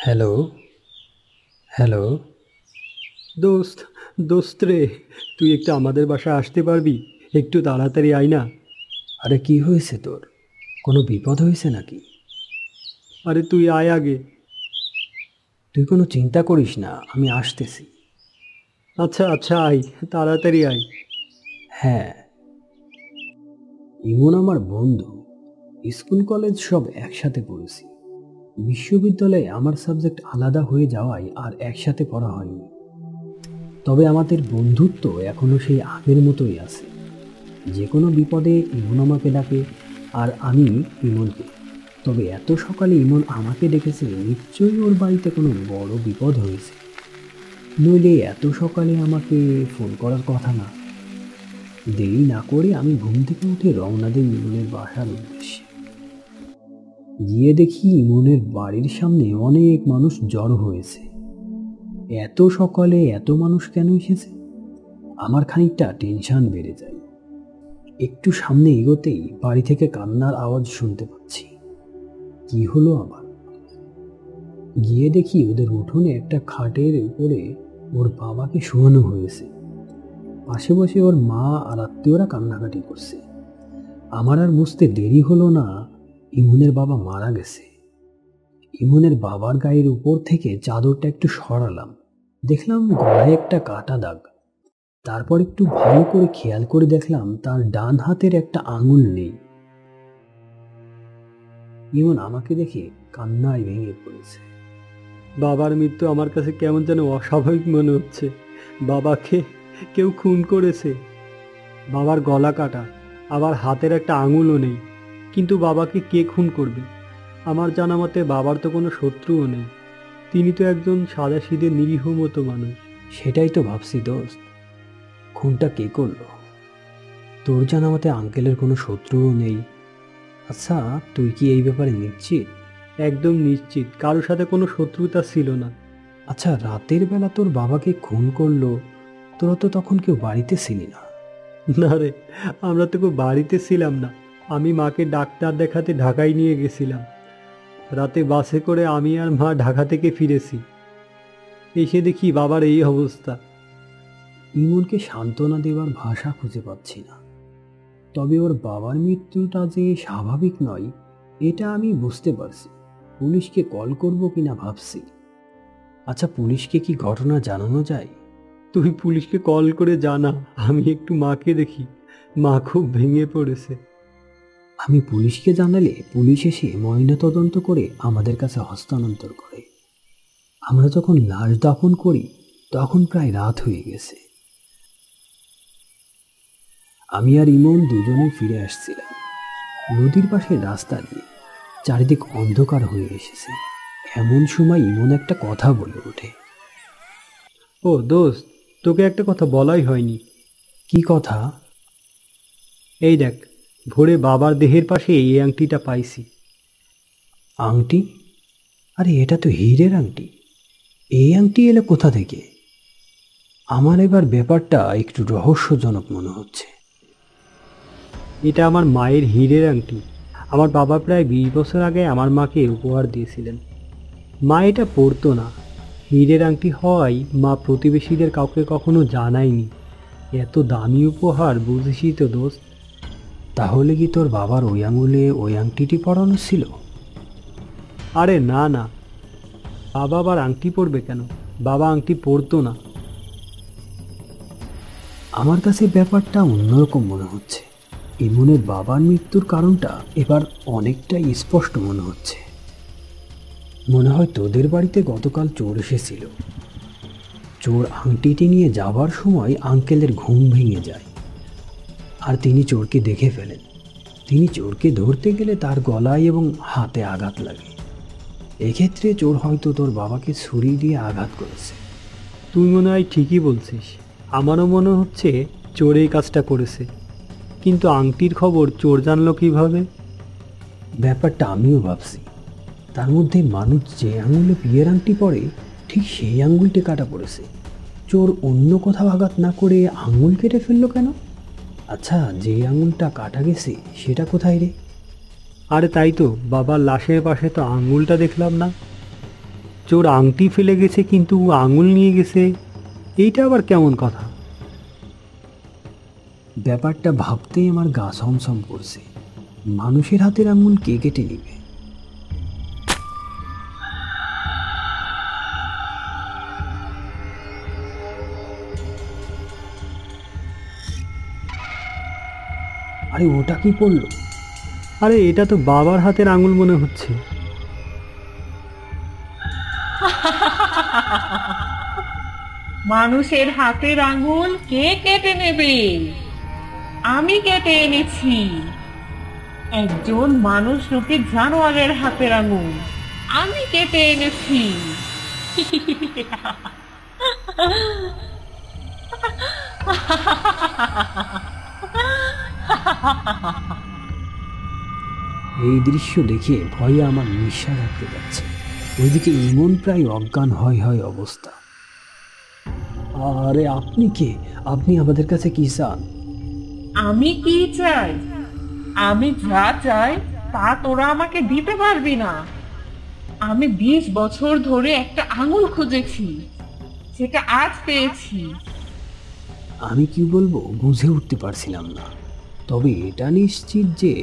Hello, hello. দোস্ত, দোস্ত রে, তুই একটু আমাদের বাসায় আসতে পারবি? একটু তাড়াতাড়ি আয় না। আরে কি হয়েছে তোর? কোনো বিপদ হয়েছে নাকি? আরে তুই আয় আগে। তুই কোনো চিন্তা করিস না, আমি আসতেছি। আচ্ছা আচ্ছা, আয়, তাড়াতাড়ি আয়। হ্যাঁ, ইমন আমার বন্ধু। স্কুল কলেজ সব একসাথে পড়েছি। বিশ্ববিদ্যালয়ে আমার সাবজেক্ট আলাদা হয়ে যাওয়ায় আর একসাথে পড়া হয়নি। তবে আমাদের বন্ধুত্ব এখনো সেই আগের মতোই আছে। যে কোনো বিপদে ইমন আমাকে ডাকে, আর আমি ইমনকে। তবে এত সকালে ইমন আমাকে ডেকেছে, নিশ্চয়ই ওর বাড়িতে কোনো বড় বিপদ হয়েছে, নইলে এত সকালে আমাকে ফোন করার কথা না। দেরি না করে আমি ঘুম থেকে উঠে রওনা দিই ইমনের বাসার উদ্দেশ্যে। গিয়ে দেখি ইমনের বাড়ির সামনে অনেক মানুষ জড়ো হয়েছে। এত সকালে এত মানুষ কেন এসেছে? আমার খানিকটা টেনশন বেড়ে যায়। একটু সামনে এগোতেই বাড়ি থেকে কান্নার আওয়াজ শুনতে পাচ্ছি। কি হলো আবার? গিয়ে দেখি ওদের উঠোনে একটা খাটের উপরে ওর বাবাকে শোয়ানো হয়েছে। পাশে বসে ওর মা আর আত্মীয়রা কান্নাকাটি করছে। আমার আর বুঝতে দেরি হলো না, ইমনের বাবা মারা গেছে। ইমনের বাবার গায়ের উপর থেকে চাদরটা একটু সরালাম, দেখলাম গলায় একটা কাটা দাগ। তারপর একটু ভালো করে খেয়াল করে দেখলাম তার ডান হাতের একটা আঙুল নেই। ইমন আমাকে দেখে কান্নায় ভেঙে পড়েছে। বাবার মৃত্যু আমার কাছে কেমন যেন অস্বাভাবিক মনে হচ্ছে। বাবাকে কেউ খুন করেছে। বাবার গলা কাটা, আবার হাতের একটা আঙুলও নেই। কিন্তু বাবাকে কে খুন করবে? আমার জানা মতে বাবার তো কোনো শত্রুও নেই। তিনি তো একজন সাদাসিধে নিরীহ মতো মানুষ। সেটাই তো ভাবছি দোস্ত, খুনটা কে করলো? তোর জানা মতে আঙ্কেলের কোনো শত্রুও নেই। আচ্ছা, তুই কি এই ব্যাপারে নিশ্চিত? একদম নিশ্চিত, কারোর সাথে কোনো শত্রুতা ছিল না। আচ্ছা, রাতের বেলা তোর বাবাকে খুন করলো, তোরা তো তখন কেউ বাড়িতে ছিলি না। না রে, আমরা তো কেউ বাড়িতে ছিলাম না। আমি মাকে ডাক্তার দেখাতে ঢাকায় নিয়ে গেছিলাম। রাতে বাসে করে আমি আর মা ঢাকা থেকে ফিরেছি। এসে দেখি বাবার এই অবস্থা। ইমনকে সান্ত্বনা দেওয়ার ভাষা খুঁজে পাচ্ছি না। তবে ওর বাবার মৃত্যুটা যে স্বাভাবিক নয়, এটা আমি বুঝতে পারছি। পুলিশকে কল করব কিনা ভাবছি। আচ্ছা, পুলিশকে কি ঘটনা জানানো যায়? তুই পুলিশকে কল করে জানা, আমি একটু মাকে দেখি। মা খুব ভেঙে পড়েছে। আমি পুলিশকে জানালে পুলিশ এসে ময়নাতদন্ত করে আমাদের কাছে হস্তান্তর করে। আমরা যখন লাশ দাফন করি তখন প্রায় রাত হয়ে গেছে। আমি আর ইমন দুজনে ফিরে আসছিলাম নদীর পাশে রাস্তা দিয়ে। চারিদিক অন্ধকার হয়ে এসেছে। এমন সময় ইমন একটা কথা বলে ওঠে। ও দোস্ত, তোকে একটা কথা বলাই হয়নি। কি কথা? এই দেখ, ভোরে বাবার দেহের পাশে এই আংটিটা পাইছি। আংটি? আরে এটা তো হীরের আংটি। এই আংটি এলো কোথা থেকে? আমার এবার ব্যাপারটা একটু রহস্যজনক মনে হচ্ছে। এটা আমার মায়ের হীরের আংটি। আমার বাবা প্রায় 20 বছর আগে আমার মাকে উপহার দিয়েছিলেন। মা এটা পরতো না। হীরের আংটি হওয়ায় মা প্রতিবেশীদের কাউকে কখনো জানায়নি। এত দামি উপহার, বুঝিসই তো দোস্ত। তাহলে কি তোর বাবার ওই আঙুলে ওই আংটিটি পরানো ছিল? আরে না না, বাবা আবার আংটি পরবে কেন? বাবা আংটি পরতো না। আমার কাছে ব্যাপারটা অন্যরকম মনে হচ্ছে। ইমনের বাবার মৃত্যুর কারণটা এবার অনেকটাই স্পষ্ট মনে হচ্ছে। মনে হয় তোদের বাড়িতে গতকাল চোর এসেছিল। চোর আংটিটি নিয়ে যাবার সময় আঙ্কেলের ঘুম ভেঙে যায়, আর তিনি চোরকে দেখে ফেলেন। তিনি চোরকে ধরতে গেলে তার গলায় এবং হাতে আঘাত লাগে। এক্ষেত্রে চোর হয়তো তোর বাবাকে ছুরি দিয়ে আঘাত করেছে। তুই মনে হয় ঠিকই বলছিস। আমারও মনে হচ্ছে চোর এই কাজটা করেছে। কিন্তু আংটির খবর চোর জানলো কিভাবে? ব্যাপারটা আমিও ভাবছি। তার মধ্যে মানুষ যে আঙুলে বিয়ের আংটি পরে, ঠিক সেই আঙুলটি কাটা পড়েছে। চোর অন্য কোথাও আঘাত না করে আঙুল কেটে ফেললো কেন? আচ্ছা, যে আঙুলটা কাটা গেছে সেটা কোথায় রে? আরে তাই তো, বাবার লাশের পাশে তো আঙুলটা দেখলাম না। চোর আংটি ফেলে গেছে কিন্তু আঙুল নিয়ে গেছে, এইটা আবার কেমন কথা? ব্যাপারটা ভাবতেই আমার গা ছমছম করছে। মানুষের হাতের আঙুল কে কেটে নিবে? আরে ওটা কি পড়লো? আরে এটা তো বাবার হাতের আঙুল মনে হচ্ছে। মানুষের হাতের আঙুল কে কেটে নেবে? আমি কেটে এনেছি একজন মানুষ রূপী জানোয়ারের হাতের আঙুল। আমি কেটে এনেছি। এই দৃশ্য দেখে ভয়ে আমার নিঃশ্বাস আটকে যাচ্ছে। ওইদিকে ইমন প্রায় অজ্ঞান হয় অবস্থা। আরে আপনি কে? আপনি আমাদের কাছে কি চান? আমি কি চাই? আমি যা চাই তা তোরা আমাকে দিতে পারবি না। আমি 20 বছর ধরে একটা আঙুল খুঁজেছি, সেটা আজ পেয়েছি। আমি কি বলবো বুঝে উঠতে পারছিলাম না। তবে এটা নিশ্চিত যে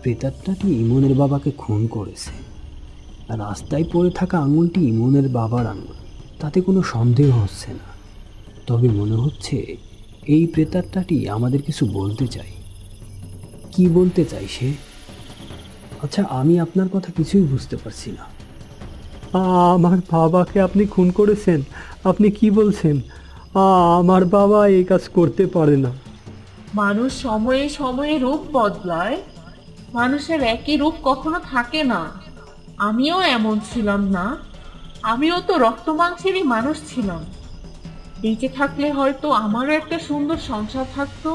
প্রেতাত্মাটি ইমনের বাবাকে খুন করেছে। রাস্তায় পড়ে থাকা আঙুলটি ইমনের বাবার আঙুল, তাতে কোনো সন্দেহ হচ্ছে না। তবে মনে হচ্ছে এই প্রেতাত্মাটি আমাদের কিছু বলতে চায়। কি বলতে চাই সে? আচ্ছা, আমি আপনার কথা কিছুই বুঝতে পারছি না। আমার বাবাকে আপনি খুন করেছেন? আপনি কি বলছেন? আমার বাবা এই কাজ করতে পারে না। মানুষ সময়ে সময়ে রূপ বদলায়, মানুষের একই রূপ কখনো থাকে না। আমিও এমন ছিলাম না, আমিও তো রক্ত মাংসেরই মানুষ ছিলাম। বেঁচে থাকলে হয়তো আমারও একটা সুন্দর সংসার থাকতো।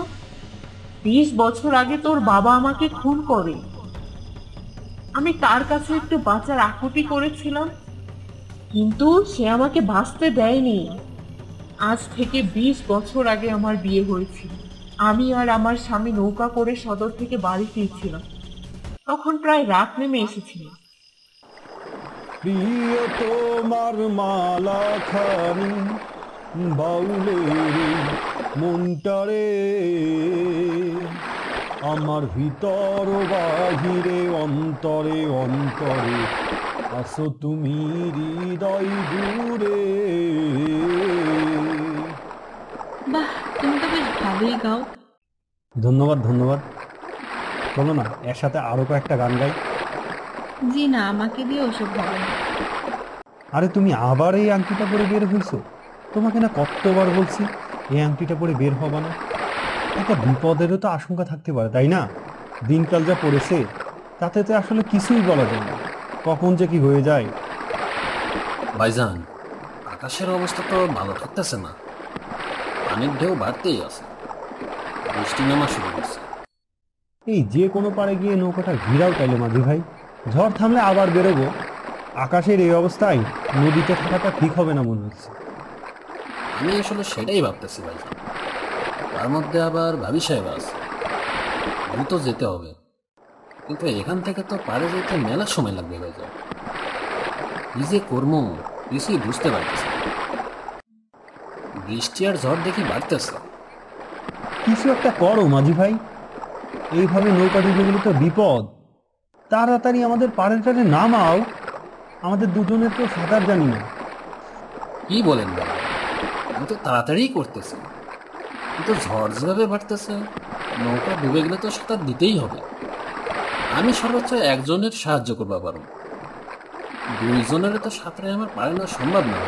20 বছর আগে তোর বাবা আমাকে খুন করে। আমি তার কাছে একটু বাঁচার আকুতি করেছিলাম, কিন্তু সে আমাকে বাঁচতে দেয়নি। আজ থেকে 20 বছর আগে আমার বিয়ে হয়েছিল। আমি আর আমার স্বামী নৌকা করে সদর থেকে বাড়ি ফিরছিলাম। তখন প্রায় রাত নেমে এসেছিল। প্রিয় তোমার মালা খানি বাউলের মনটারে, আমার ভিতর বাহিরে অন্তরে অন্তরে আসো তুমি হৃদয় জুড়ে। বাহ, তুমি তো বেশ ভালোই গাও। ধন্যবাদ ধন্যবাদ। চলো না এর সাথে আরো কয়েকটা গান গাই। জি না, আমাকে দিয়ে ওসব হবে না। আরে তুমি আবার এই আংটিটা পরে বের হইছো? তোমাকে না কতবার বলছি এই আংটিটা পরে বের হবা না। একটা বিপদেরও তো আশঙ্কা থাকতে পারে, তাই না? দিনকাল যা পড়েছে তাতে তো আসলে কিছুই বলা যায় না, কখন যে কি হয়ে যায়। ভাইজান, আকাশের অবস্থা তো ভালো থাকতেছে না। পানির ঢেউ বাড়তেই আছে, বৃষ্টি নামা শুরু করছে। এই যে কোনো পারে গিয়ে নৌকাটা ঘিরাও তাইলে মাঝি ভাই, ঝড় থামলে আবার বেরোবো। আকাশের এই অবস্থায় নদীতে থাকাটা ঠিক হবে না মনে হচ্ছে। আমি আসলে সেটাই ভাবতেছি ভাইজান। তার মধ্যে আবার ভাবি সাহেব আছে, দ্রুত যেতে হবে। কিন্তু এখান থেকে তো পারে যেতে মেলা সময় লাগবে ভাইজান। কি যে কর্ম কিছুই বুঝতে পারতেছি না। বৃষ্টি আর ঝড় দেখি বাড়তেছে। কিছু একটা করো মাঝি ভাই, এইভাবে নৌকা ডুবে গেলে তো বিপদ। তাড়াতাড়ি আমাদের পাড়ের টাড়ে নামাও, আমাদের দুজনের তো সাঁতার জানি না। কি বলেন ভাইজান, আমি তো তাড়াতাড়ি করতেছি, কিন্তু ঝড় যেভাবে বাড়তেছে নৌকা ডুবে গেলে তো সাঁতার দিতেই হবে। আমি সর্বোচ্চ একজনের সাহায্য করতে পারবো, দুইজনের তো সাঁতারে আমার পারে না, সম্ভব না।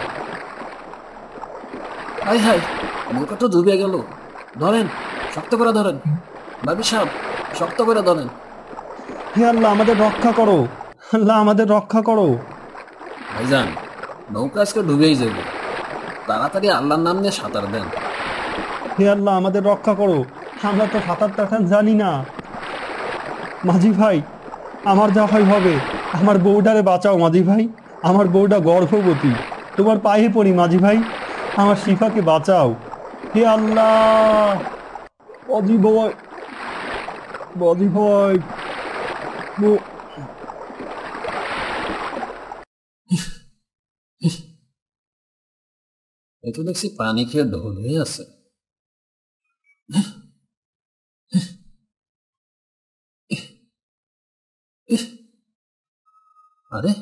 হাই হাই, নৌকা তো ডুবে গেল। ধরেন, শক্ত করে ধরেন ভাবি সাহেব, শক্ত করে ধরেন। হে আল্লাহ আমাদের রক্ষা করো, আল্লাহ আমাদের রক্ষা করো। ভাইজান, নৌকা আজকে ডুবেই যাবে, তাড়াতাড়ি আল্লাহর নাম নিয়ে সাঁতার দেন। হে আল্লাহ আমাদের রক্ষা করো, আমরা তো সাঁতার টাতার জানি না। মাঝি ভাই, আমার যা হয় হবে, আমার বউটারে বাঁচাও মাঝি ভাই, আমার বউটা গর্ভবতী, তোমার পায়ে পড়ি মাঝি ভাই, আমার শিফাকে বাঁচাও। হে আল্লাহ, বাজি ভয়, বাজি ভয়। এ তো দেখছি পানি খেয়ে ঢোল হয়ে আছে। আরে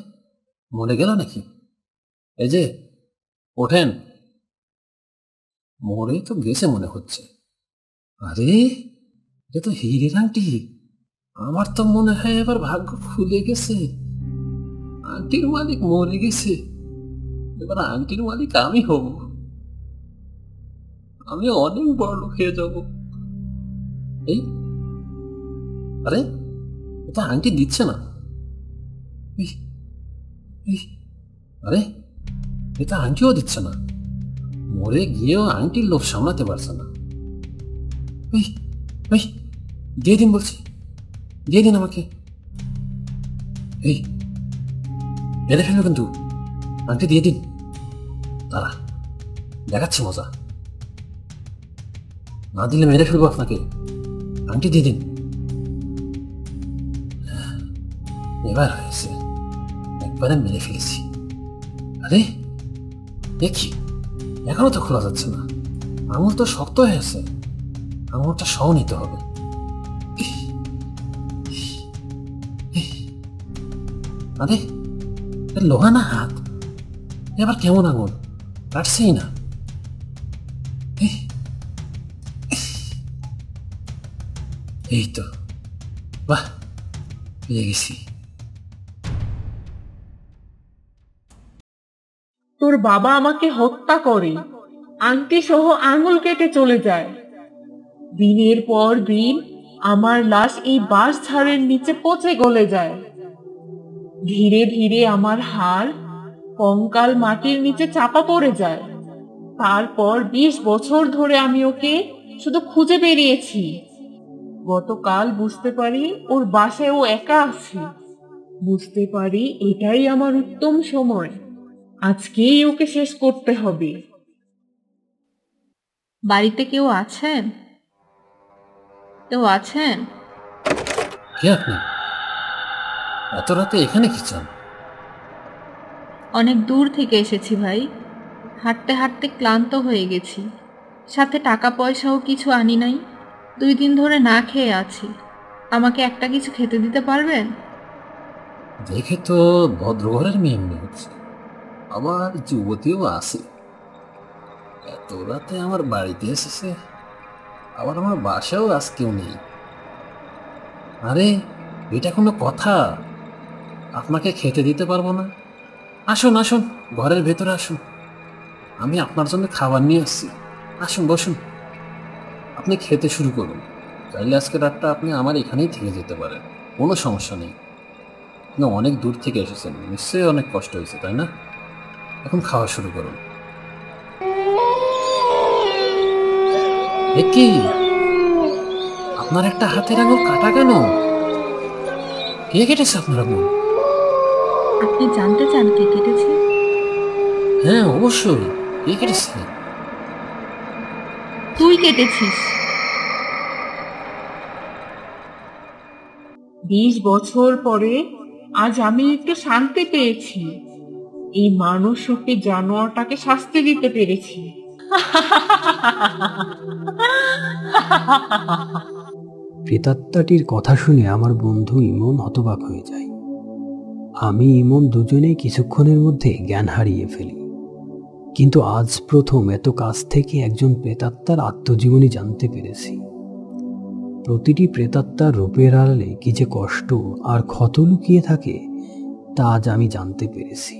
মরে গেল নাকি? এই যে ওঠেন, মরে তো গেছে মনে হচ্ছে। আরে এটা তো হীরের আংটি। আমার তো মনে হয় এবার ভাগ্য খুলে গেছে। আংটির মালিক মরে গেছে, এবার আংটির মালিক আমি হব। আমি অনেক বড় লোক হয়ে যাব। এই আরে এটা আংটি দিচ্ছে না। আরে এটা আংটিও দিচ্ছে না। মরে গিয়েও আংটির লোভ সামলাতে পারছে না। দিয়ে দিন বলছি, দিয়ে দিন আমাকে। এই মেরে ফেলবে কিন্তু, আংটি দিয়ে দিন। তারা দেখাচ্ছে মজা, না দিলে মেরে ফেলবো আপনাকে। আংটি দিয়ে দিন। এবার হয়েছে, একবারে মেরে ফেলেছি। আরে দেখি এখনো তো খোলা যাচ্ছে না, আঙুল তো শক্ত হয়েছে। আঙুলটা সহ নিতে হবে। আরে লোহা না হাত, এবার কেমন আঙুল, কাটছেই না। এই তো, বাহ, পেয়ে গেছি। তোর বাবা আমাকে হত্যা করে, আংটি সহ আঙুল কেটে চলে যায়। দিনের পর দিন আমার লাশ এই বাঁশ ঝাড়ের নিচে পচে গলে যায়। ধীরে ধীরে আমার হাড় কঙ্কাল মাটির নিচে চাপা পড়ে যায়। তারপর 20 বছর ধরে আমি ওকে শুধু খুঁজে বেরিয়েছি। গতকাল বুঝতে পারি ওর বাসায় ও একা আছে। বুঝতে পারি এটাই আমার উত্তম সময়, আজকেই ওকে শেষ করতে হবে। বাড়িতে কেউ আছেন? কেউ আছেন? কে আপনি? এত রাতে এখানে কি চান? অনেক দূর থেকে এসেছি ভাই, হাঁটতে হাঁটতে ক্লান্ত হয়ে গেছি। সাথে টাকা পয়সাও কিছু আনি নাই। 2 দিন ধরে না খেয়ে আছি। আমাকে একটা কিছু খেতে দিতে পারবেন? দেখে তো ভদ্রঘরের মেয়ে মনে হচ্ছে, আবার যুবতীও আছে। এত রাতে আমার বাড়িতে এসেছে, আবার আমার বাসাও আজ কেউ নেই। আরে এটা কোনো কথা? আপনাকে খেতে দিতে পারবো না? আসুন আসুন, ঘরের ভেতরে আসুন, আমি আপনার জন্য খাবার নিয়ে আসছি। আসুন বসুন, আপনি খেতে শুরু করুন। চাইলে আজকে রাতটা আপনি আমার এখানেই থেকে যেতে পারেন, কোনো সমস্যা নেই। আপনি অনেক দূর থেকে এসেছেন, নিশ্চয়ই অনেক কষ্ট হয়েছে, তাই না? এখন খাওয়া শুরু করুন। কি আপনার একটা হাতের আঙুল কাটা কেন? কে কেটেছে আপনার আঙুল? আপনি জানতে চান কে কেটেছে? হ্যাঁ অবশ্যই, কে কেটেছে? তুই কেটেছিস। 20 বছর পরে আজ আমি একটু শান্তি পেয়েছি। এই মানুষ রূপী জানোয়ারটাকে শাস্তি দিতে পেরেছি। প্রেতাত্মাটির কথা শুনে আমার বন্ধু ইমন হতবাক হয়ে যায়। আমি ইমন দুজনেই কিছুক্ষণের মধ্যে জ্ঞান হারিয়ে ফেলি। কিন্তু আজ প্রথম এত কাছ থেকে একজন প্রেতাত্মার আত্মজীবনী জানতে পেরেছি। প্রতিটি প্রেতাত্মার রূপের আড়ালে কি যে কষ্ট আর ক্ষত লুকিয়ে থাকে তা আজ আমি জানতে পেরেছি।